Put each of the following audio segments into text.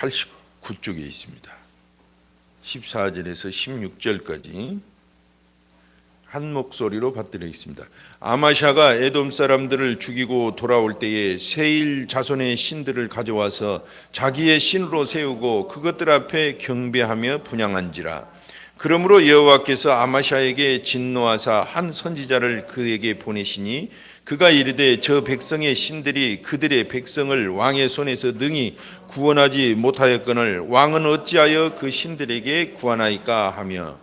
89쪽에 있습니다. 14절에서 16절까지 한 목소리로 받들어 있습니다. 아마샤가 에돔 사람들을 죽이고 돌아올 때에 세일 자손의 신들을 가져와서 자기의 신으로 세우고 그것들 앞에 경배하며 분향한지라. 그러므로 여호와께서 아마샤에게 진노하사 한 선지자를 그에게 보내시니 그가 이르되 저 백성의 신들이 그들의 백성을 왕의 손에서 능히 구원하지 못하였거늘 왕은 어찌하여 그 신들에게 구하나이까 하며,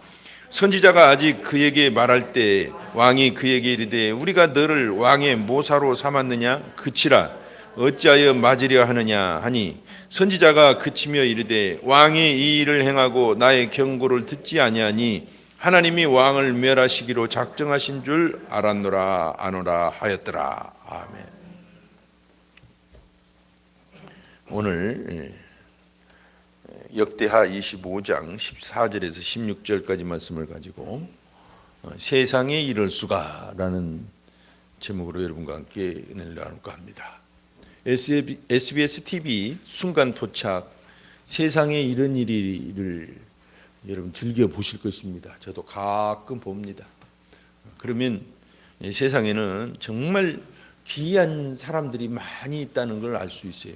선지자가 아직 그에게 말할 때 왕이 그에게 이르되 우리가 너를 왕의 모사로 삼았느냐? 그치라. 어찌하여 맞으려 하느냐 하니, 선지자가 그치며 이르되 왕이 이 일을 행하고 나의 경고를 듣지 아니하니 하나님이 왕을 멸하시기로 작정하신 줄 알았노라 아노라 하였더라. 아멘. 오늘 역대하 25장 14절에서 16절까지 말씀을 가지고 세상에 이럴 수가 라는 제목으로 여러분과 함께 은혜를 나눌까 합니다. SBS TV 순간 포착, 세상에 이런 일을 여러분 즐겨 보실 것입니다. 저도 가끔 봅니다. 그러면 세상에는 정말 귀한 사람들이 많이 있다는 걸 알 수 있어요.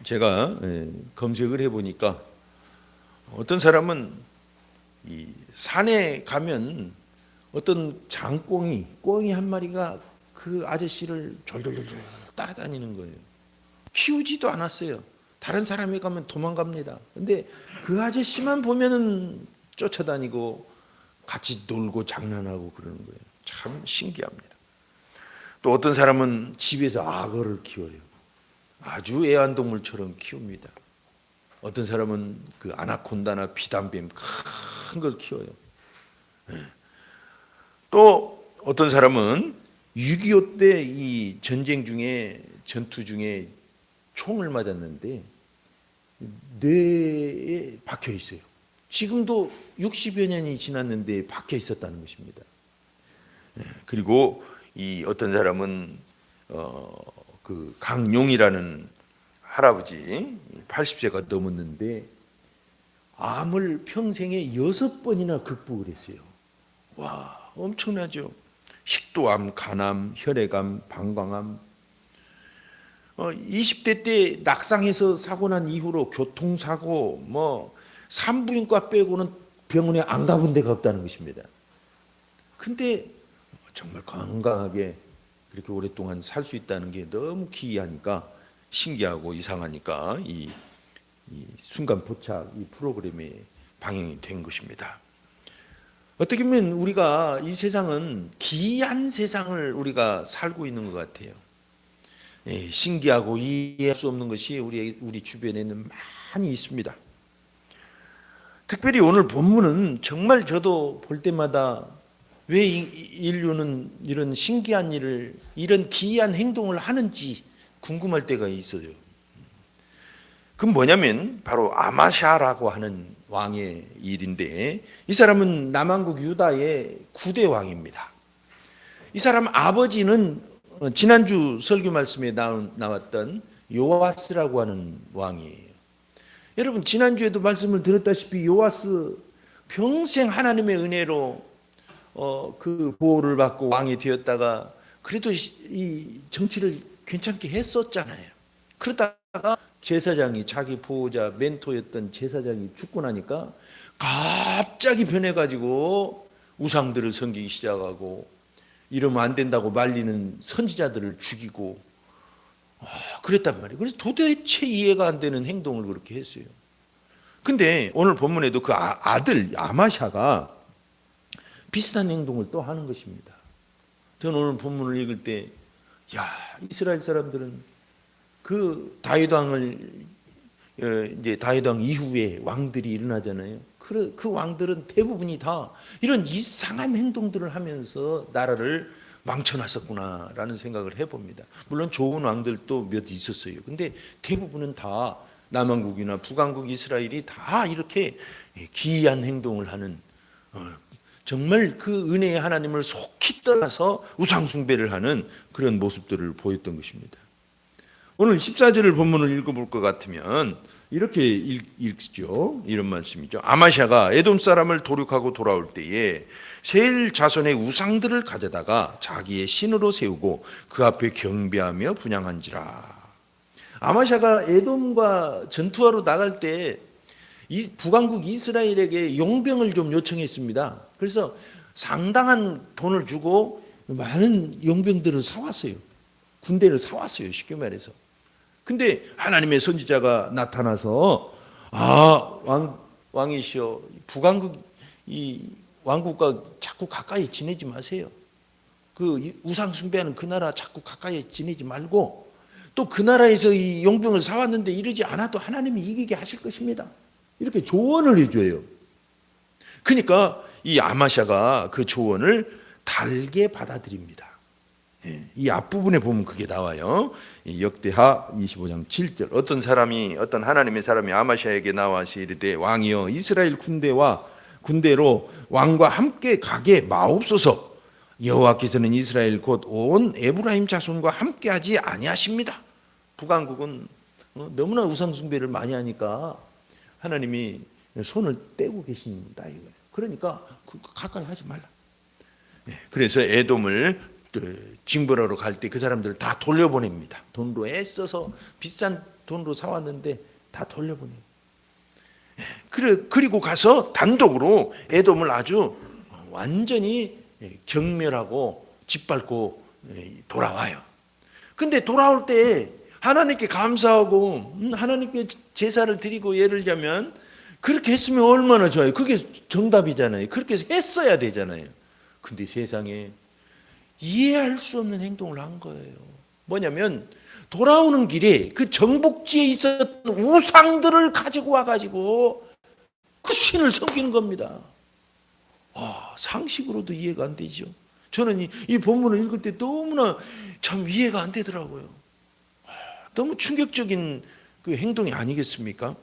제가 검색을 해보니까 어떤 사람은 이 산에 가면 어떤 꽝이 한 마리가 그 아저씨를 졸졸졸 따라다니는 거예요. 키우지도 않았어요. 다른 사람이 가면 도망갑니다. 근데 그 아저씨만 보면은 쫓아다니고 같이 놀고 장난하고 그러는 거예요. 참 신기합니다. 또 어떤 사람은 집에서 악어를 키워요. 아주 애완동물처럼 키웁니다. 어떤 사람은 그 아나콘다나 비단뱀 큰 걸 키워요. 또 어떤 사람은 6.25 때 이 전투 중에 총을 맞았는데 뇌에 박혀 있어요. 지금도 60여 년이 지났는데 박혀 있었다는 것입니다. 그리고 이 어떤 사람은 그 강용이라는 할아버지 80세가 넘었는데 암을 평생에 6번이나 극복을 했어요. 와, 엄청나죠. 식도암, 간암, 혈액암, 방광암. 20대 때 낙상해서 사고 난 이후로 교통사고 산부인과 빼고는 병원에 안 가본 데가 없다는 것입니다. 근데 정말 건강하게 그렇게 오랫동안 살 수 있다는 게 너무 기이하니까, 신기하고 이상하니까 이 순간 포착 이 프로그램에 방영이 된 것입니다. 어떻게 보면 우리가 이 세상은 기이한 세상을 우리가 살고 있는 것 같아요. 신기하고 이해할 수 없는 것이 우리 주변에는 많이 있습니다. 특별히 오늘 본문은 정말 저도 볼 때마다 왜 인류는 이런 신기한 일을, 이런 기이한 행동을 하는지 궁금할 때가 있어요. 그건 뭐냐면 바로 아마샤라고 하는 왕의 일인데, 이 사람은 남왕국 유다의 9대 왕입니다. 이 사람 아버지는 지난주 설교 말씀에 나왔던 요아스라고 하는 왕이에요. 여러분 지난주에도 말씀을 들었다시피 요아스 평생 하나님의 은혜로 그 보호를 받고 왕이 되었다가 그래도 이 정치를 괜찮게 했었잖아요. 그러다가 제사장이, 자기 보호자 멘토였던 제사장이 죽고 나니까 갑자기 변해가지고 우상들을 섬기기 시작하고 이러면 안 된다고 말리는 선지자들을 죽이고 그랬단 말이에요. 그래서 도대체 이해가 안 되는 행동을 그렇게 했어요. 근데 오늘 본문에도 그 아들 아마샤가 비슷한 행동을 또 하는 것입니다. 저는 오늘 본문을 읽을 때 이스라엘 사람들은 그 다윗 왕 이후에 왕들이 일어나잖아요. 그 왕들은 대부분이 다 이런 이상한 행동들을 하면서 나라를 망쳐놨었구나라는 생각을 해봅니다. 물론 좋은 왕들도 몇 있었어요. 근데 대부분은 다 남왕국이나 북왕국 이스라엘이 다 이렇게 기이한 행동을 하는, 정말 그 은혜의 하나님을 속히 떠나서 우상숭배를 하는 그런 모습들을 보였던 것입니다. 오늘 14절을 본문을 읽어볼 것 같으면 이렇게 읽죠. 이런 말씀이죠. 아마샤가 에돔 사람을 도륙하고 돌아올 때에 세일 자손의 우상들을 가져다가 자기의 신으로 세우고 그 앞에 경배하며 분향한지라. 아마샤가 에돔과 전투하러 나갈 때 이 북왕국 이스라엘에게 용병을 좀 요청했습니다. 그래서 상당한 돈을 주고 많은 용병들을 사왔어요. 군대를 사왔어요. 쉽게 말해서. 근데 하나님의 선지자가 나타나서 왕이시여, 북왕국 이 왕국과 자꾸 가까이 지내지 마세요. 그 우상 숭배하는 그 나라 자꾸 가까이 지내지 말고 또 그 나라에서 이 용병을 사왔는데 이러지 않아도 하나님이 이기게 하실 것입니다. 이렇게 조언을 해줘요. 그러니까 이 아마샤가 그 조언을 달게 받아들입니다. 이 앞부분에 보면 그게 나와요. 역대하 25장 7절. 어떤 하나님의 사람이 아마샤에게 나와서 이르되 왕이여 이스라엘 군대로 왕과 함께 가게 마옵소서. 여호와께서는 이스라엘 곧 온 에브라임 자손과 함께하지 아니하십니다. 북왕국은 너무나 우상 숭배를 많이 하니까 하나님이 손을 떼고 계신다 이거예요. 그러니까 가까이 하지 말라. 그래서 에돔을 징벌하러 갈 때 그 사람들을 다 돌려보냅니다. 돈으로 애써서 비싼 돈으로 사왔는데 다 돌려보내요. 그리고 가서 단독으로 에돔을 아주 완전히 경멸하고 짓밟고 돌아와요. 근데 돌아올 때 하나님께 감사하고 하나님께 제사를 드리고 예를 들자면 그렇게 했으면 얼마나 좋아요. 그게 정답이잖아요. 그렇게 했어야 되잖아요. 근데 세상에 이해할 수 없는 행동을 한 거예요. 뭐냐면 돌아오는 길에 그 정복지에 있었던 우상들을 가지고 와가지고 그 신을 섬기는 겁니다. 상식으로도 이해가 안 되죠. 저는 이 본문을 읽을 때 너무나 참 이해가 안 되더라고요. 너무 충격적인 그 행동이 아니겠습니까?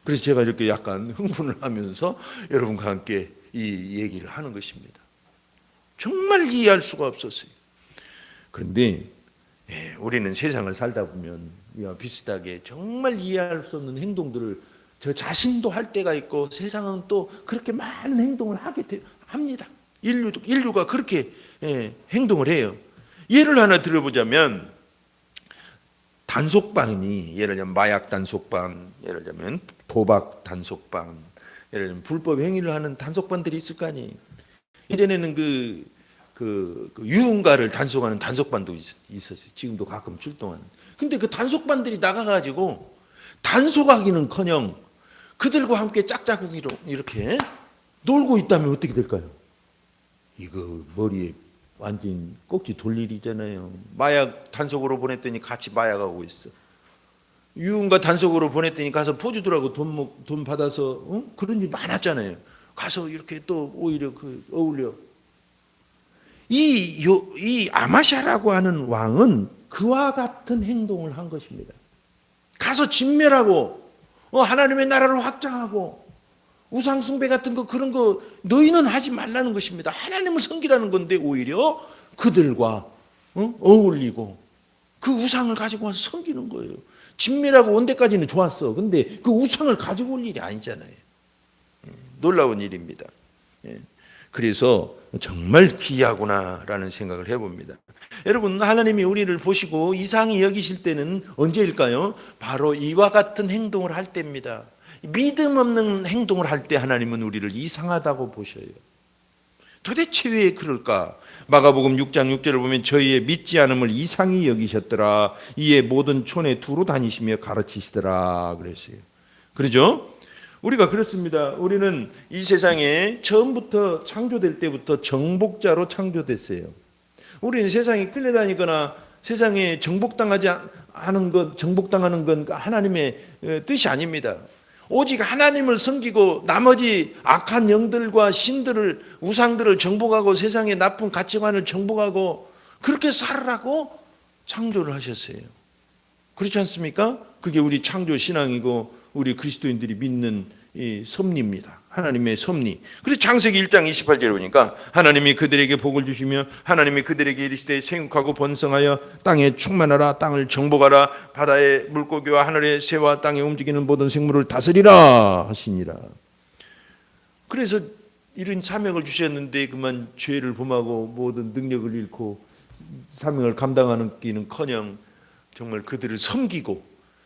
그래서 제가 이렇게 약간 흥분을 하면서 여러분과 함께 이 얘기를 하는 것입니다. 정말 이해할 수가 없었어요. 그런데 우리는 세상을 살다 보면 이와 비슷하게 정말 이해할 수 없는 행동들을 저 자신도 할 때가 있고 세상은 또 그렇게 많은 행동을 합니다. 인류가 그렇게 행동을 해요. 예를 하나 들어보자면 단속반이 예를 들면 마약 단속반, 예를 들면 도박 단속반, 예를 들면 불법 행위를 하는 단속반들이 있을 거 아니에요. 예전에는 그 유흥가를 단속하는 단속반도 있었어요. 지금도 가끔 출동하는. 근데 그 단속반들이 나가가지고 단속하기는커녕 그들과 함께 짝짝구기로 이렇게 놀고 있다면 어떻게 될까요? 이거 머리에 완전 꼭지 돌 일이잖아요. 마약 단속으로 보냈더니 같이 마약하고 있어. 유흥가 단속으로 보냈더니 가서 포주들하고 돈 받아서 그런 일 많았잖아요. 가서 이렇게 또 오히려 어울려. 이 아마샤라고 하는 왕은 그와 같은 행동을 한 것입니다. 가서 진멸하고 하나님의 나라를 확장하고 우상 숭배 같은 거 그런 거 너희는 하지 말라는 것입니다. 하나님을 섬기라는 건데 오히려 그들과 어울리고 그 우상을 가지고 와서 섬기는 거예요. 진멸하고 온 데까지는 좋았어. 근데 그 우상을 가지고 올 일이 아니잖아요. 놀라운 일입니다. 그래서 정말 기이하구나라는 생각을 해봅니다. 여러분, 하나님이 우리를 보시고 이상히 여기실 때는 언제일까요? 바로 이와 같은 행동을 할 때입니다. 믿음 없는 행동을 할 때 하나님은 우리를 이상하다고 보셔요. 도대체 왜 그럴까? 마가복음 6장 6절을 보면 저희의 믿지 않음을 이상히 여기셨더라. 이에 모든 촌에 두루 다니시며 가르치시더라 그랬어요. 그러죠? 우리가 그렇습니다. 우리는 이 세상에 처음부터 창조될 때부터 정복자로 창조됐어요. 우리는 세상에 끌려다니거나 세상에 정복당하는 건 하나님의 뜻이 아닙니다. 오직 하나님을 섬기고 나머지 악한 영들과 신들을 우상들을 정복하고 세상의 나쁜 가치관을 정복하고 그렇게 살으라고 창조를 하셨어요. 그렇지 않습니까? 그게 우리 창조 신앙이고 우리 그리스도인들이 믿는 이 섭리입니다. 하나님의 섭리. 그래서 창세기 1장 28절에 보니까 하나님이 그들에게 복을 주시며 하나님이 그들에게 이르시되 생육하고 번성하여 땅에 충만하라, 땅을 정복하라, 바다의 물고기와 하늘의 새와 땅에 움직이는 모든 생물을 다스리라 하시니라. 그래서 이런 사명을 주셨는데 그만 죄를 범하고 모든 능력을 잃고 사명을 감당하기는커녕 정말 그들을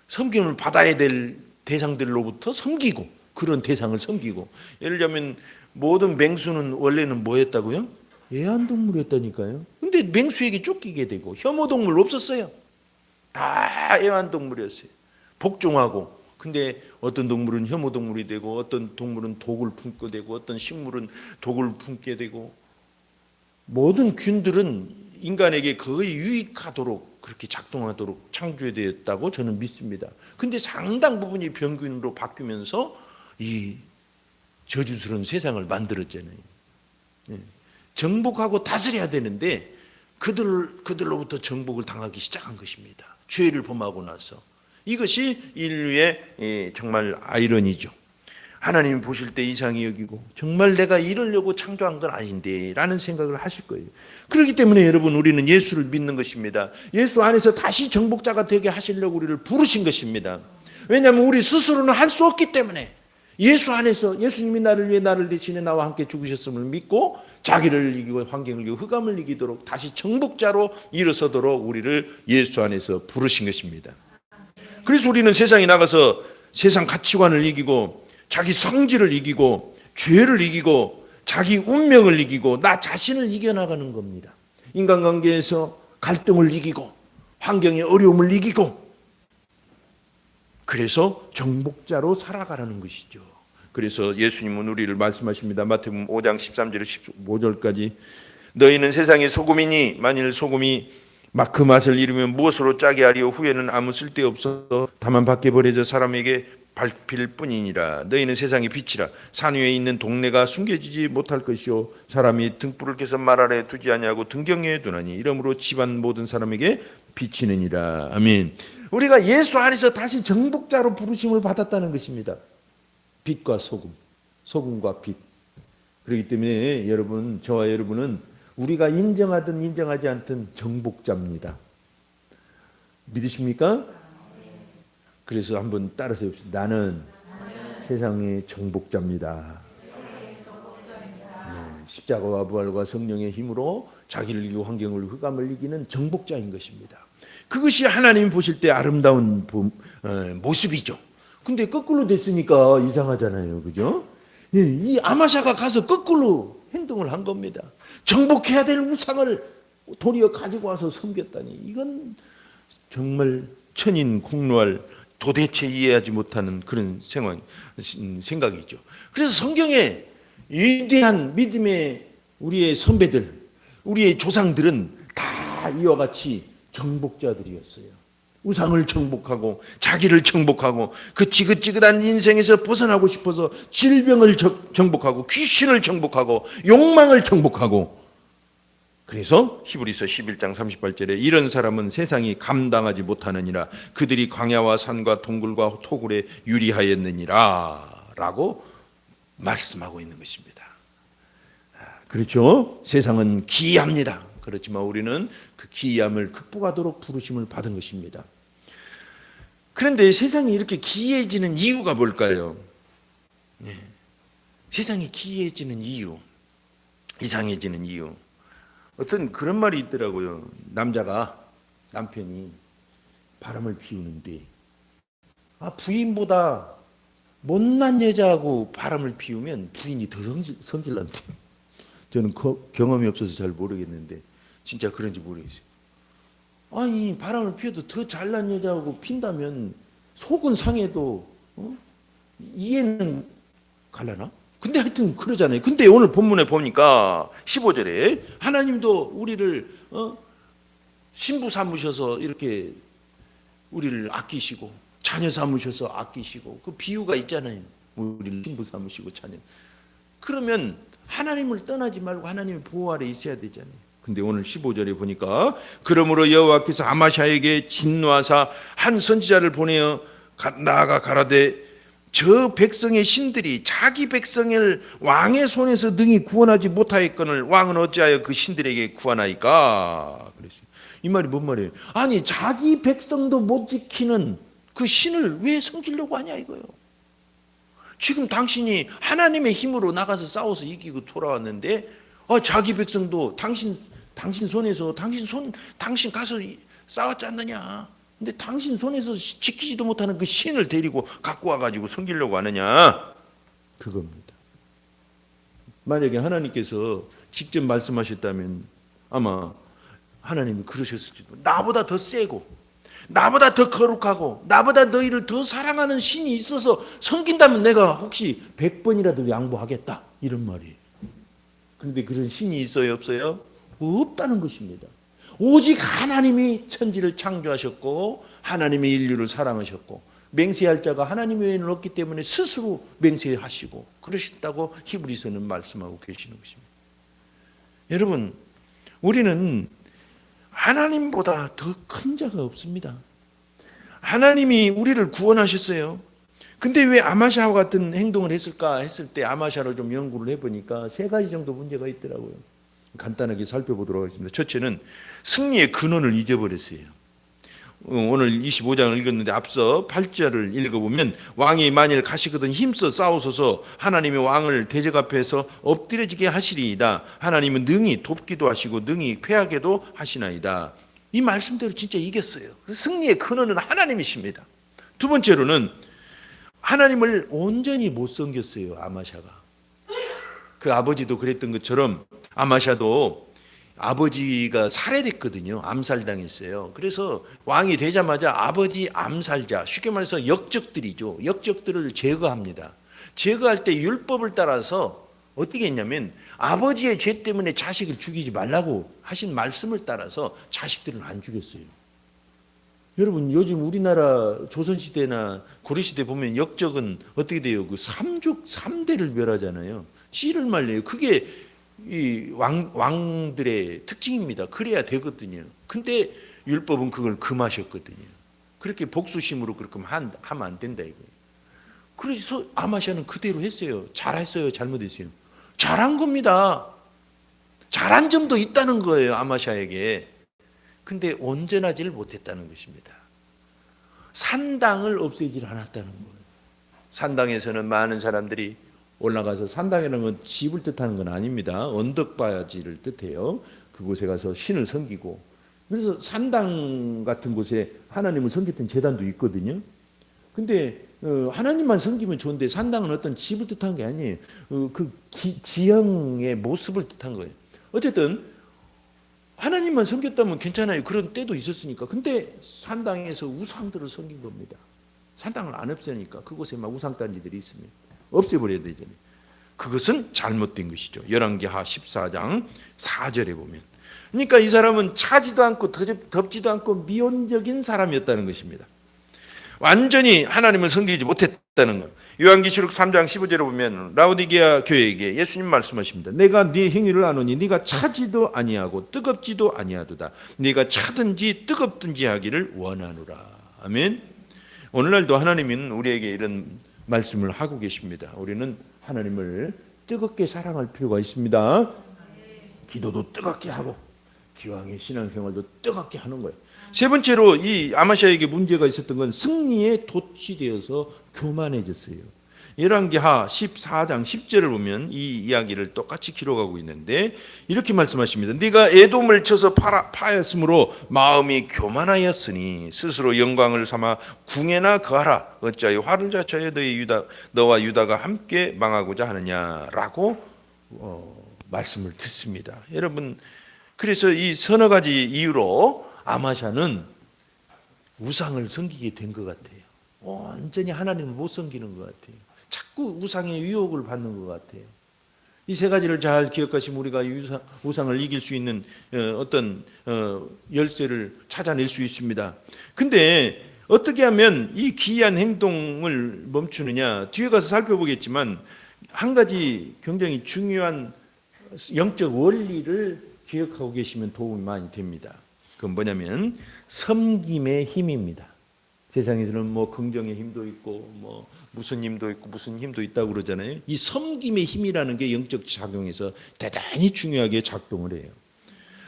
섬김을 받아야 될 대상들로부터 섬기고, 그런 대상을 섬기고. 예를 들자면 모든 맹수는 원래는 뭐였다고요? 애완동물이었다니까요. 근데 맹수에게 쫓기게 되고, 혐오동물 없었어요. 다 애완동물이었어요. 복종하고. 근데 어떤 동물은 혐오동물이 되고, 어떤 동물은 독을 품게 되고, 어떤 식물은 독을 품게 되고, 모든 균들은 인간에게 거의 유익하도록 그렇게 작동하도록 창조되었다고 저는 믿습니다. 근데 상당 부분이 병균으로 바뀌면서 이 저주스러운 세상을 만들었잖아요. 정복하고 다스려야 되는데 그들로부터 정복을 당하기 시작한 것입니다. 죄를 범하고 나서. 이것이 인류의 정말 아이러니죠. 하나님이 보실 때 이상히 여기고 정말 내가 이러려고 창조한 건 아닌데 라는 생각을 하실 거예요. 그렇기 때문에 여러분, 우리는 예수를 믿는 것입니다. 예수 안에서 다시 정복자가 되게 하시려고 우리를 부르신 것입니다. 왜냐하면 우리 스스로는 할 수 없기 때문에 예수 안에서 예수님이 나를 위해 나를 대신해 나와 함께 죽으셨음을 믿고 자기를 이기고 환경을 이기고 흑암을 이기도록 다시 정복자로 일어서도록 우리를 예수 안에서 부르신 것입니다. 그래서 우리는 세상에 나가서 세상 가치관을 이기고 자기 성질을 이기고 죄를 이기고 자기 운명을 이기고 나 자신을 이겨나가는 겁니다. 인간관계에서 갈등을 이기고 환경의 어려움을 이기고, 그래서 정복자로 살아가라는 것이죠. 그래서 예수님은 우리를 말씀하십니다. 마태복음 5장 13절에서 15절까지 너희는 세상의 소금이니 만일 소금이 막 그 맛을 잃으면 무엇으로 짜게 하리요 후에는 아무 쓸데없어 다만 밖에 버려져 사람에게 밟힐 뿐이니라. 너희는 세상의 빛이라. 산 위에 있는 동네가 숨겨지지 못할 것이요 사람이 등불을 켜서 말 아래 두지 아니하고 등경에 두나니 이러므로 집안 모든 사람에게 비치느니라. 아멘. 우리가 예수 안에서 다시 정복자로 부르심을 받았다는 것입니다. 빛과 소금, 소금과 빛. 그렇기 때문에 여러분, 저와 여러분은 우리가 인정하든 인정하지 않든 정복자입니다. 믿으십니까? 그래서 한번 따라서 해봅시다. 나는 세상의 정복자입니다. 십자가와 부활과 성령의 힘으로 자기를 이기고 환경을 흑암을 이기는 정복자인 것입니다. 그것이 하나님이 보실 때 아름다운 모습이죠. 근데 거꾸로 됐으니까 이상하잖아요. 그죠? 이 아마샤가 가서 거꾸로 행동을 한 겁니다. 정복해야 될 우상을 도리어 가지고 와서 섬겼다니, 이건 정말 천인공노할, 도대체 이해하지 못하는 그런 생각이죠. 그래서 성경에 위대한 믿음의 우리의 선배들, 우리의 조상들은 다 이와 같이 정복자들이었어요. 우상을 정복하고 자기를 정복하고 그 지긋지긋한 인생에서 벗어나고 싶어서 질병을 정복하고 귀신을 정복하고 욕망을 정복하고, 그래서 히브리서 11장 38절에 이런 사람은 세상이 감당하지 못하느니라. 그들이 광야와 산과 동굴과 토굴에 유리하였느니라 라고 말씀하고 있는 것입니다. 그렇죠? 세상은 기이합니다. 그렇지만 우리는 그 기이함을 극복하도록 부르심을 받은 것입니다. 그런데 세상이 이렇게 기이해지는 이유가 뭘까요? 세상이 기이해지는 이유, 이상해지는 이유. 어떤 그런 말이 있더라고요. 남편이 바람을 피우는데 부인보다 못난 여자하고 바람을 피우면 부인이 더 성질난대요. 저는 경험이 없어서 잘 모르겠는데 진짜 그런지 모르겠어요. 아니, 바람을 피워도 더 잘난 여자하고 핀다면 속은 상해도 이해는 갈라나? 근데 하여튼 그러잖아요. 근데 오늘 본문에 보니까 15절에 하나님도 우리를 신부 삼으셔서 이렇게 우리를 아끼시고 자녀 삼으셔서 아끼시고 그 비유가 있잖아요. 우리를 신부 삼으시고 자녀. 그러면 하나님을 떠나지 말고 하나님의 보호 아래 있어야 되잖아요. 근데 오늘 15절에 보니까 그러므로 여호와께서 아마샤에게 진노하사 한 선지자를 보내어 나아가 가라되 저 백성의 신들이 자기 백성을 왕의 손에서 능히 구원하지 못하였거늘 왕은 어찌하여 그 신들에게 구하나이까? 그랬어요. 이 말이 뭔 말이에요? 아니 자기 백성도 못 지키는 그 신을 왜 섬기려고 하냐 이거예요. 지금 당신이 하나님의 힘으로 나가서 싸워서 이기고 돌아왔는데 자기 백성도 당신 손에서 당신 가서 싸웠지 않느냐? 근데 당신 손에서 지키지도 못하는 그 신을 데리고 갖고 와가지고 섬기려고 하느냐? 그겁니다. 만약에 하나님께서 직접 말씀하셨다면 아마 하나님이 그러셨을지도. 나보다 더 세고 나보다 더 거룩하고 나보다 너희를 더 사랑하는 신이 있어서 섬긴다면 내가 혹시 100번이라도 양보하겠다 이런 말이에요. 그런데 그런 신이 있어요 없어요? 없다는 것입니다. 오직 하나님이 천지를 창조하셨고 하나님이 인류를 사랑하셨고 맹세할 자가 하나님 외에는 없기 때문에 스스로 맹세하시고 그러셨다고 히브리서는 말씀하고 계시는 것입니다. 여러분 우리는 하나님보다 더 큰 자가 없습니다. 하나님이 우리를 구원하셨어요. 근데 왜 아마샤와 같은 행동을 했을까 했을 때 아마샤를 좀 연구를 해보니까 3가지 정도 문제가 있더라고요. 간단하게 살펴보도록 하겠습니다. 첫째는 승리의 근원을 잊어버렸어요. 오늘 25장을 읽었는데 앞서 8절을 읽어보면 왕이 만일 가시거든 힘써 싸우소서 하나님의 왕을 대적 앞에서 엎드려지게 하시리이다. 하나님은 능히 돕기도 하시고 능히 패하게도 하시나이다. 이 말씀대로 진짜 이겼어요. 승리의 근원은 하나님이십니다. 두 번째로는 하나님을 온전히 못 섬겼어요. 아마샤가. 그 아버지도 그랬던 것처럼 아마샤도 아버지가 살해됐거든요. 암살당했어요. 그래서 왕이 되자마자 아버지 암살자, 쉽게 말해서 역적들이죠. 역적들을 제거합니다. 제거할 때 율법을 따라서 어떻게 했냐면 아버지의 죄 때문에 자식을 죽이지 말라고 하신 말씀을 따라서 자식들은 안 죽였어요. 여러분 요즘 우리나라 조선시대나 고려시대 보면 역적은 어떻게 돼요? 그 3대를 멸하잖아요. 씨를 말려요. 그게 이 왕들의 특징입니다. 그래야 되거든요. 근데 율법은 그걸 금하셨거든요. 그렇게 복수심으로 그렇게 하면 안 된다 이거예요. 그래서 아마샤는 그대로 했어요. 잘했어요? 잘못했어요? 잘한 겁니다. 잘한 점도 있다는 거예요. 아마샤에게. 근데 온전하지를 못했다는 것입니다. 산당을 없애질 않았다는 거예요. 산당에서는 많은 사람들이 올라가서 산당이라는 건 집을 뜻하는 건 아닙니다. 언덕바지를 뜻해요. 그곳에 가서 신을 섬기고 그래서 산당 같은 곳에 하나님을 섬겼던 제단도 있거든요. 근데 하나님만 섬기면 좋은데 산당은 어떤 집을 뜻한 게 아니에요. 그 지형의 모습을 뜻한 거예요. 어쨌든 하나님만 섬겼다면 괜찮아요. 그런 때도 있었으니까. 근데 산당에서 우상들을 섬긴 겁니다. 산당을 안 없애니까 그곳에 막 우상단지들이 있습니다. 없애버려야 되잖아요. 그것은 잘못된 것이죠. 열왕기하 14장 4절에 보면. 그러니까 이 사람은 차지도 않고 덥지도 않고 미온적인 사람이었다는 것입니다. 완전히 하나님을 섬기지 못했다는 것. 요한계시록 3장 15절에 보면 라오디게아 교회에게 예수님 말씀하십니다. 내가 네 행위를 아노니 네가 차지도 아니하고 뜨겁지도 아니하도다. 네가 차든지 뜨겁든지 하기를 원하노라. 아멘. 오늘날도 하나님은 우리에게 이런 말씀을 하고 계십니다. 우리는 하나님을 뜨겁게 사랑할 필요가 있습니다. 기도도 뜨겁게 하고 기왕의 신앙생활도 뜨겁게 하는 거예요. 세 번째로 이 아마샤에게 문제가 있었던 건 승리에 돛이 교만해졌어요. 열왕기하 14장 10절을 보면 이 이야기를 똑같이 기록하고 있는데 이렇게 말씀하십니다. 네가 에돔을 쳐서 파였으므로 마음이 교만하였으니 스스로 영광을 삼아 궁에나 거하라. 어찌하여 화를 자초하여 너와 유다가 함께 망하고자 하느냐라고 말씀을 듣습니다. 여러분 그래서 이 서너 가지 이유로 아마샤는 우상을 섬기게 된 것 같아요. 완전히 하나님을 못 섬기는 것 같아요. 자꾸 우상의 유혹을 받는 것 같아요. 이 세 가지를 잘 기억하시면 우리가 우상을 이길 수 있는 어떤 열쇠를 찾아낼 수 있습니다. 근데 어떻게 하면 이 기이한 행동을 멈추느냐? 뒤에 가서 살펴보겠지만 한 가지 굉장히 중요한 영적 원리를 기억하고 계시면 도움이 많이 됩니다. 그건 뭐냐면 섬김의 힘입니다. 세상에서는 뭐 긍정의 힘도 있고 뭐 무슨 힘도 있고 무슨 힘도 있다고 그러잖아요. 이 섬김의 힘이라는 게 영적 작용에서 대단히 중요하게 작동을 해요.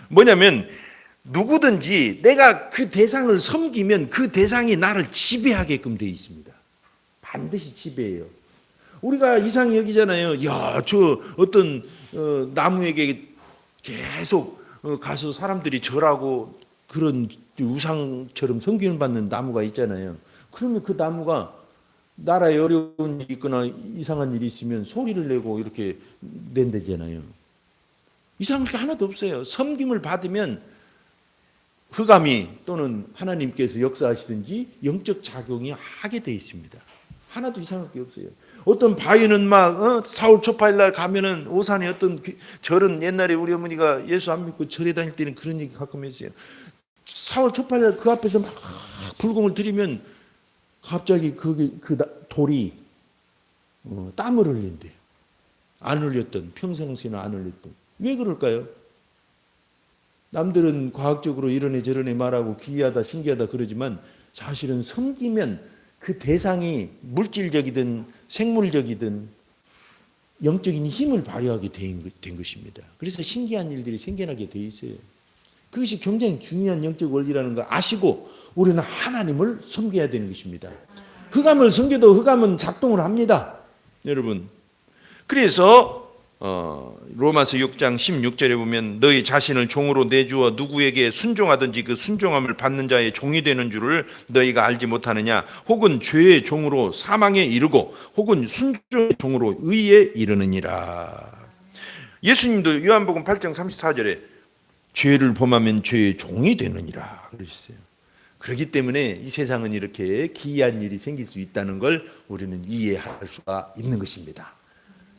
뭐냐면 누구든지 내가 그 대상을 섬기면 그 대상이 나를 지배하게끔 되어 있습니다. 반드시 지배해요. 우리가 이상히 여기잖아요. 야, 저 어떤 나무에게 계속 가서 사람들이 절하고 그런 우상처럼 섬김을 받는 나무가 있잖아요. 그러면 그 나무가 나라에 어려운 일이 있거나 이상한 일이 있으면 소리를 내고 이렇게 낸다잖아요. 이상한 게 하나도 없어요. 섬김을 받으면 흑암이 또는 하나님께서 역사하시든지 영적 작용이 하게 돼 있습니다. 하나도 이상할 게 없어요. 어떤 바위는 막 사울 초파일날 가면은 오산에 어떤 절은 옛날에 우리 어머니가 예수 안 믿고 절에 다닐 때는 그런 얘기 가끔 했어요. 사울 초파일날 그 앞에서 막 불공을 들이면 갑자기 그 돌이 땀을 흘린대요. 안 흘렸던, 평상시에는 안 흘렸던. 왜 그럴까요? 남들은 과학적으로 이러네 저러네 말하고 귀하다 신기하다 그러지만 사실은 섬기면 그 대상이 물질적이든 생물적이든 영적인 힘을 발휘하게 된 것입니다. 그래서 신기한 일들이 생겨나게 돼 있어요. 그것이 굉장히 중요한 영적 원리라는 걸 아시고 우리는 하나님을 섬겨야 되는 것입니다. 흑암을 섬겨도 흑암은 작동을 합니다. 여러분. 그래서 로마서 6장 16절에 보면 너희 자신을 종으로 내주어 누구에게 순종하든지 그 순종함을 받는 자의 종이 되는 줄을 너희가 알지 못하느냐. 혹은 죄의 종으로 사망에 이르고 혹은 순종의 종으로 의에 이르느니라. 예수님도 요한복음 8장 34절에 죄를 범하면 죄의 종이 되느니라 그러셨어요. 그렇기 때문에 이 세상은 이렇게 기이한 일이 생길 수 있다는 걸 우리는 이해할 수가 있는 것입니다.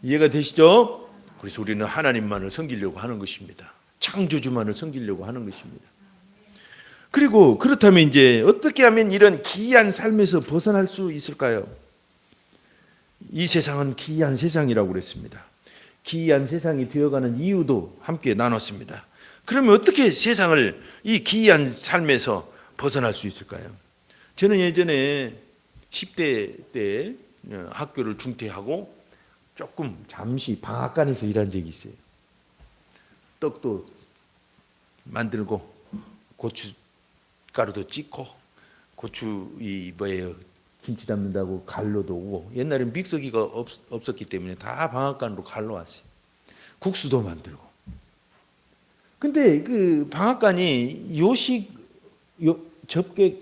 이해가 되시죠? 그래서 우리는 하나님만을 섬기려고 하는 것입니다. 창조주만을 섬기려고 하는 것입니다. 그리고 그렇다면 이제 어떻게 하면 이런 기이한 삶에서 벗어날 수 있을까요? 이 세상은 기이한 세상이라고 그랬습니다. 기이한 세상이 되어가는 이유도 함께 나눴습니다. 그러면 어떻게 세상을 이 기이한 삶에서 벗어날 수 있을까요? 저는 예전에 10대 때 학교를 중퇴하고 조금 잠시 방앗간에서 일한 적이 있어요. 떡도 만들고 고춧가루도 찍고 고추 김치 담는다고 갈로도 오고 옛날엔 믹서기가 없었기 때문에 다 방앗간으로 갈로 왔어요. 국수도 만들고. 근데 그 방앗간이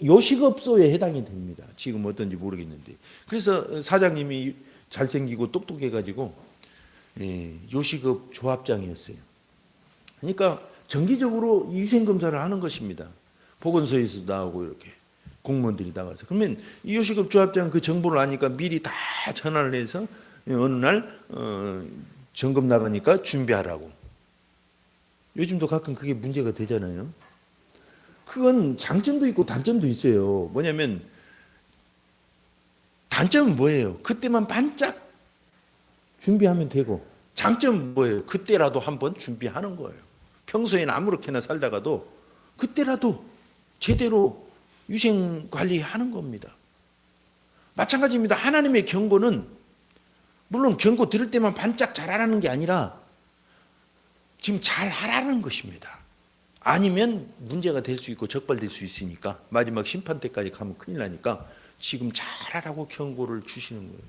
요식업소에 해당이 됩니다. 지금 어떤지 모르겠는데. 그래서 사장님이 잘생기고 똑똑해가지고 요식업 조합장이었어요. 그러니까 정기적으로 위생검사를 하는 것입니다. 보건소에서 나오고 이렇게 공무원들이 나가서. 그러면 이 요식업 조합장 그 정보를 아니까 미리 다 전화를 해서 어느 날 점검 나가니까 준비하라고. 요즘도 가끔 그게 문제가 되잖아요. 그건 장점도 있고 단점도 있어요. 뭐냐면 단점은 뭐예요? 그때만 반짝 준비하면 되고 장점은 뭐예요? 그때라도 한번 준비하는 거예요. 평소에는 아무렇게나 살다가도 그때라도 제대로 위생 관리하는 겁니다. 마찬가지입니다. 하나님의 경고는 물론 경고 들을 때만 반짝 잘하라는 게 아니라 지금 잘하라는 것입니다. 아니면 문제가 될 수 있고 적발될 수 있으니까 마지막 심판 때까지 가면 큰일 나니까 지금 잘하라고 경고를 주시는 거예요.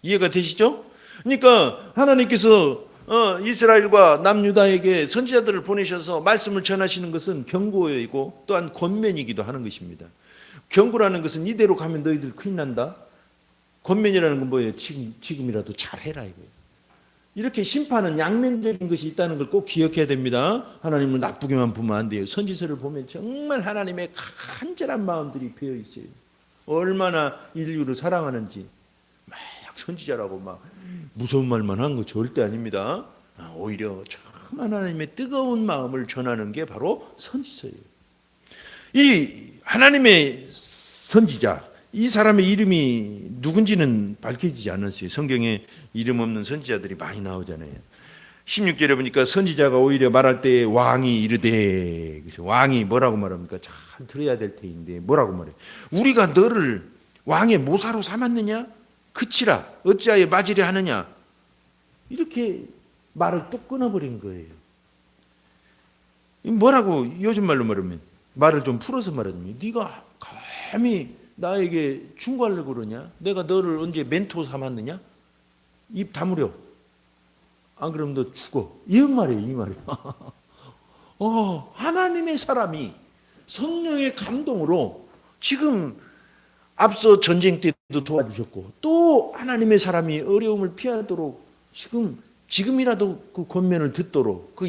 이해가 되시죠? 그러니까 하나님께서 이스라엘과 남유다에게 선지자들을 보내셔서 말씀을 전하시는 것은 경고이고 또한 권면이기도 하는 것입니다. 경고라는 것은 이대로 가면 너희들 큰일 난다. 권면이라는 건 뭐예요? 지금이라도 잘해라 이거예요. 이렇게 심판은 양면적인 것이 있다는 걸 꼭 기억해야 됩니다. 하나님을 나쁘게만 보면 안 돼요. 선지서를 보면 정말 하나님의 간절한 마음들이 배어 있어요. 얼마나 인류를 사랑하는지 막 선지자라고 막 무서운 말만 한 거 절대 아닙니다. 오히려 참 하나님의 뜨거운 마음을 전하는 게 바로 선지서예요. 이 하나님의 선지자, 이 사람의 이름이 누군지는 밝혀지지 않았어요. 성경에 이름 없는 선지자들이 많이 나오잖아요. 16절에 보니까 선지자가 오히려 말할 때 왕이 이르되, 그래서 왕이 뭐라고 말합니까? 잘 들어야 될 테인데 뭐라고 말해? 우리가 너를 왕의 모사로 삼았느냐? 그치라 어찌하여 맞으려 하느냐? 이렇게 말을 뚝 끊어버린 거예요. 뭐라고 요즘 말로 말하면, 말을 좀 풀어서 말하면, 네가 감히 나에게 충고하려고 그러냐? 내가 너를 언제 멘토 삼았느냐? 입 다무려. 안 그러면 너 죽어. 이 말이에요, 이 말이에요. 하나님의 사람이 성령의 감동으로 지금 앞서 전쟁 때도 도와주셨고, 또 하나님의 사람이 어려움을 피하도록 지금이라도 그 권면을 듣도록, 그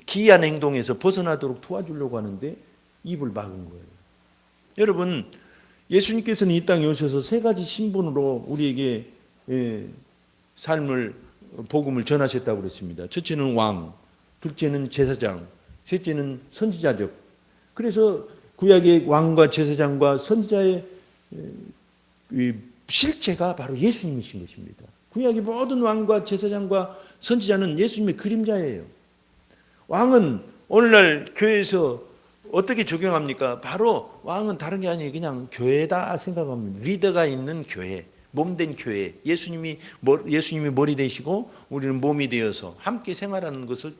기이한 행동에서 벗어나도록 도와주려고 하는데 입을 막은 거예요. 여러분, 예수님께서는 이 땅에 오셔서 세 가지 신분으로 우리에게 복음을 전하셨다고 그랬습니다. 첫째는 왕, 둘째는 제사장, 셋째는 선지자적. 그래서 구약의 왕과 제사장과 선지자의 실체가 바로 예수님이신 것입니다. 구약의 모든 왕과 제사장과 선지자는 예수님의 그림자예요. 왕은 오늘날 교회에서 어떻게 적용합니까? 바로 왕은 다른 게 아니에요. 그냥 교회다 생각합니다. 리더가 있는 교회, 몸된 교회. 예수님이 머리 되시고 우리는 몸이 되어서 함께 생활하는 것을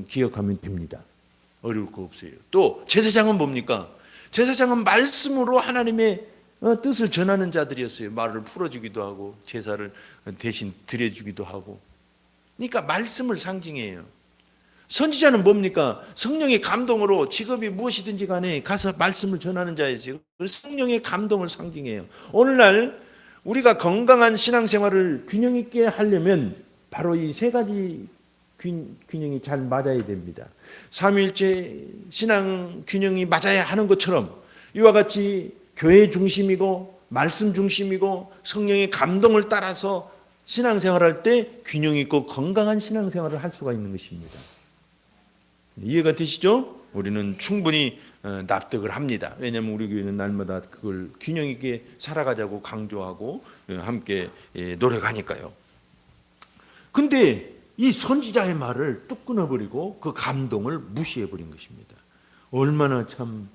기억하면 됩니다. 어려울 거 없어요. 또 제사장은 뭡니까? 제사장은 말씀으로 하나님의 뜻을 전하는 자들이었어요. 말을 풀어주기도 하고 제사를 대신 드려주기도 하고. 그러니까 말씀을 상징해요. 선지자는 뭡니까? 성령의 감동으로 직업이 무엇이든지 간에 가서 말씀을 전하는 자이죠. 성령의 감동을 상징해요. 오늘날 우리가 건강한 신앙생활을 균형 있게 하려면 바로 이 세 가지 균형이 잘 맞아야 됩니다. 삼위일체 신앙 균형이 맞아야 하는 것처럼 이와 같이 교회 중심이고 말씀 중심이고 성령의 감동을 따라서 신앙생활할 때 균형 있고 건강한 신앙생활을 할 수가 있는 것입니다. 이해가 되시죠? 우리는 충분히 납득을 합니다. 왜냐하면 우리 교회는 날마다 그걸 균형 있게 살아가자고 강조하고 함께 노력하니까요. 근데 이 선지자의 말을 뚝 끊어버리고 그 감동을 무시해버린 것입니다. 얼마나 참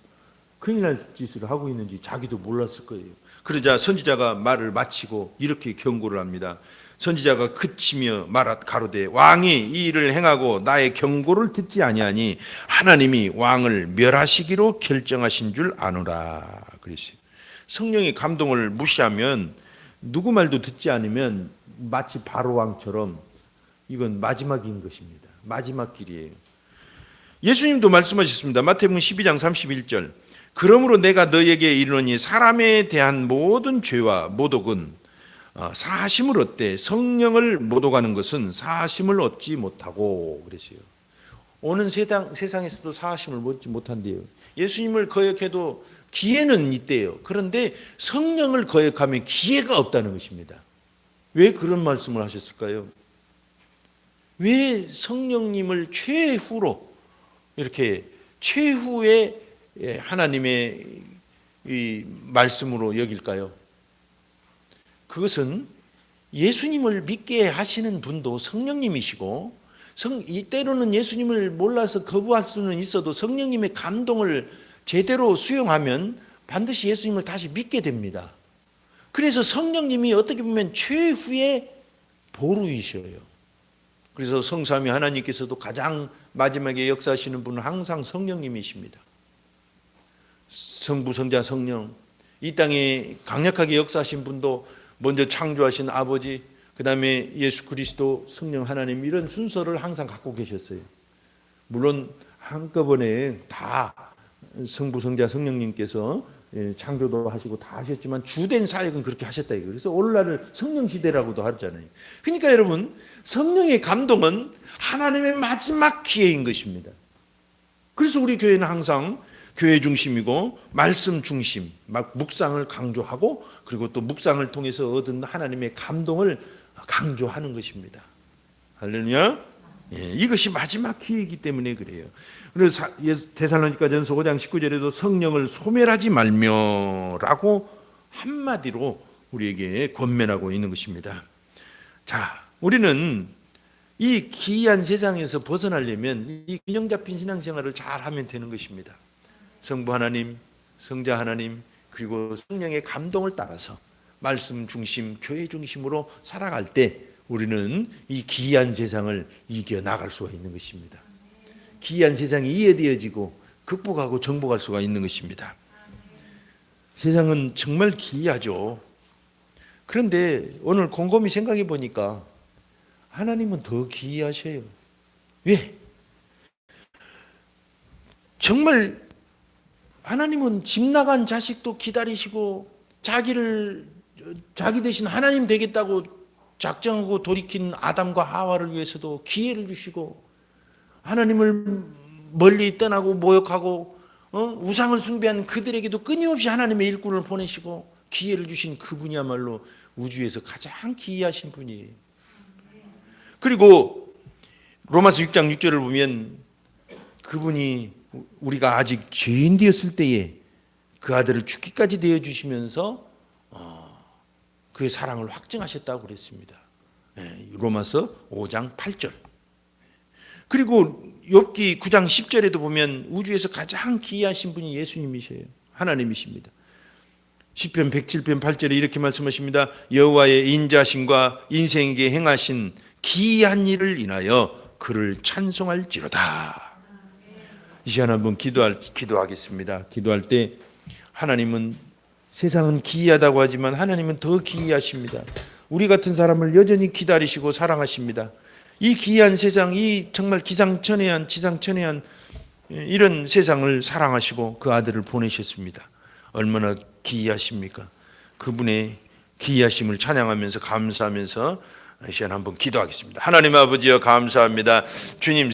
큰일 날 짓을 하고 있는지 자기도 몰랐을 거예요. 그러자 선지자가 말을 마치고 이렇게 경고를 합니다. 선지자가 그치며 가로되 왕이 이 일을 행하고 나의 경고를 듣지 아니하니 하나님이 왕을 멸하시기로 결정하신 줄 아노라. 그랬어요. 성령의 감동을 무시하면, 누구 말도 듣지 않으면 마치 바로 왕처럼 이건 마지막인 것입니다. 마지막 길이에요. 예수님도 말씀하셨습니다. 마태복음 12장 31절. 그러므로 내가 너에게 이르노니 사람에 대한 모든 죄와 모독은 사하심을 얻되 성령을 모독하는 것은 사하심을 얻지 못하고 그랬어요. 오는 세상에서도 사하심을 얻지 못한대요. 예수님을 거역해도 기회는 있대요. 그런데 성령을 거역하면 기회가 없다는 것입니다. 왜 그런 말씀을 하셨을까요? 왜 성령님을 최후로 이렇게 최후의 하나님의 이 말씀으로 여길까요? 그것은 예수님을 믿게 하시는 분도 성령님이시고, 때로는 예수님을 몰라서 거부할 수는 있어도 성령님의 감동을 제대로 수용하면 반드시 예수님을 다시 믿게 됩니다. 그래서 성령님이 어떻게 보면 최후의 보루이셔요. 그래서 성삼위 하나님께서도 가장 마지막에 역사하시는 분은 항상 성령님이십니다. 성부, 성자, 성령. 이 땅에 강력하게 역사하신 분도 먼저 창조하신 아버지, 그 다음에 예수 그리스도, 성령 하나님, 이런 순서를 항상 갖고 계셨어요. 물론 한꺼번에 다 성부, 성자, 성령님께서 창조도 하시고 다 하셨지만 주된 사역은 그렇게 하셨다 이거예요. 그래서 오늘날을 성령 시대라고도 하잖아요. 그러니까 여러분, 성령의 감동은 하나님의 마지막 기회인 것입니다. 그래서 우리 교회는 항상 교회 중심이고 말씀 중심, 묵상을 강조하고, 그리고 또 묵상을 통해서 얻은 하나님의 감동을 강조하는 것입니다. 할렐루야. 이것이 마지막 기회이기 때문에 그래요. 그래서 데살로니가전서 5장 19절에도 성령을 소멸하지 말며라고 한마디로 우리에게 권면하고 있는 것입니다. 자, 우리는 이 기이한 세상에서 벗어나려면 이 균형 잡힌 신앙생활을 잘 하면 되는 것입니다. 성부 하나님, 성자 하나님, 그리고 성령의 감동을 따라서 말씀 중심, 교회 중심으로 살아갈 때 우리는 이 기이한 세상을 이겨나갈 수가 있는 것입니다. 기이한 세상이 이해되어지고 극복하고 정복할 수가 있는 것입니다. 세상은 정말 기이하죠. 그런데 오늘 곰곰이 생각해 보니까 하나님은 더 기이하셔요. 왜? 정말 하나님은 집 나간 자식도 기다리시고 자기 대신 하나님 되겠다고 작정하고 돌이킨 아담과 하와를 위해서도 기회를 주시고, 하나님을 멀리 떠나고 모욕하고 우상을 숭배한 그들에게도 끊임없이 하나님의 일꾼을 보내시고 기회를 주신 그분이야말로 우주에서 가장 기이하신 분이에요. 그리고 로마서 6장 6절을 보면 그분이 우리가 아직 죄인 되었을 때에 그 아들을 죽기까지 내어주시면서 그의 사랑을 확증하셨다고 그랬습니다. 로마서 5장 8절. 그리고 욥기 9장 10절에도 보면 우주에서 가장 기이하신 분이 예수님이셔요. 하나님이십니다. 시편 107편 8절에 이렇게 말씀하십니다. 여호와의 인자심과 인생에게 행하신 기이한 일을 인하여 그를 찬송할지로다. 이 시간 한번 기도하겠습니다. 기도할 때 하나님은, 세상은 기이하다고 하지만 하나님은 더 기이하십니다. 우리 같은 사람을 여전히 기다리시고 사랑하십니다. 이 기이한 세상, 이 정말 기상천외한 지상천외한 이런 세상을 사랑하시고 그 아들을 보내셨습니다. 얼마나 기이하십니까? 그분의 기이하심을 찬양하면서 감사하면서 이 시간 한번 기도하겠습니다. 하나님 아버지여, 감사합니다. 주님